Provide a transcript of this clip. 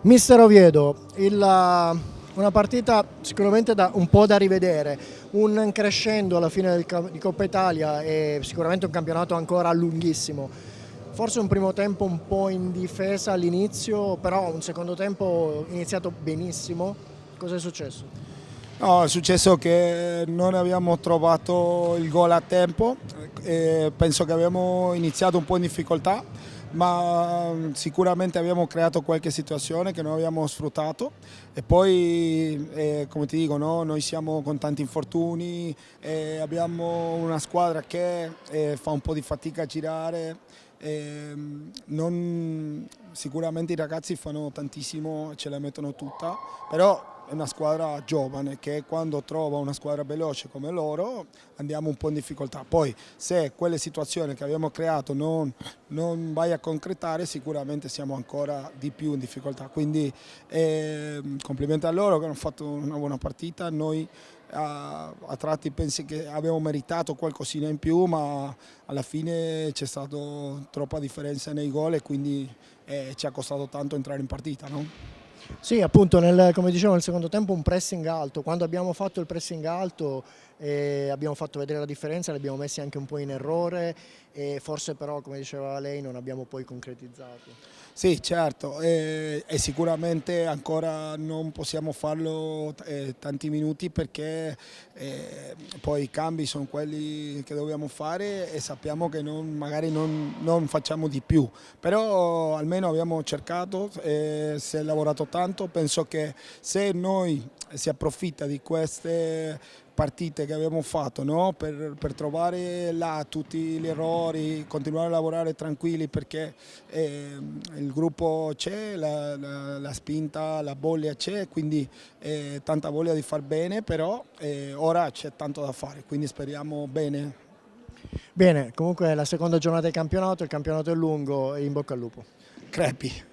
Mister Oviedo, una partita sicuramente un po' da rivedere, un crescendo alla fine di Coppa Italia e sicuramente un campionato ancora lunghissimo. Forse un primo tempo un po' in difesa all'inizio, però un secondo tempo iniziato benissimo. Cosa è successo? No, è successo che non abbiamo trovato il gol a tempo, penso che abbiamo iniziato un po' in difficoltà, ma sicuramente abbiamo creato qualche situazione che non abbiamo sfruttato e poi, come ti dico, no? Noi siamo con tanti infortuni, abbiamo una squadra che fa un po' di fatica a girare. Sicuramente i ragazzi fanno tantissimo, ce la mettono tutta, però è una squadra giovane che quando trova una squadra veloce come loro andiamo un po' in difficoltà. Poi se quelle situazioni che abbiamo creato non vai a concretare sicuramente siamo ancora di più in difficoltà. Quindi complimenti a loro che hanno fatto una buona partita. Noi a tratti pensi che abbiamo meritato qualcosina in più, ma alla fine c'è stata troppa differenza nei gol e quindi ci ha costato tanto entrare in partita, no? Sì, appunto, come dicevo, nel secondo tempo un pressing alto. Quando abbiamo fatto il pressing alto abbiamo fatto vedere la differenza, li abbiamo messi anche un po' in errore e forse però, come diceva lei, non abbiamo poi concretizzato. Sì, certo, e sicuramente ancora non possiamo farlo tanti minuti perché poi i cambi sono quelli che dobbiamo fare e sappiamo che magari non facciamo di più, però almeno abbiamo cercato, si è lavorato tanto, penso che se noi si approfitta di queste partite che abbiamo fatto, no? per trovare là tutti gli errori, continuare a lavorare tranquilli perché il gruppo c'è, la spinta, la voglia c'è, quindi tanta voglia di far bene, però ora c'è tanto da fare, quindi speriamo bene. Bene, comunque la seconda giornata del campionato, il campionato è lungo e in bocca al lupo. Crepi.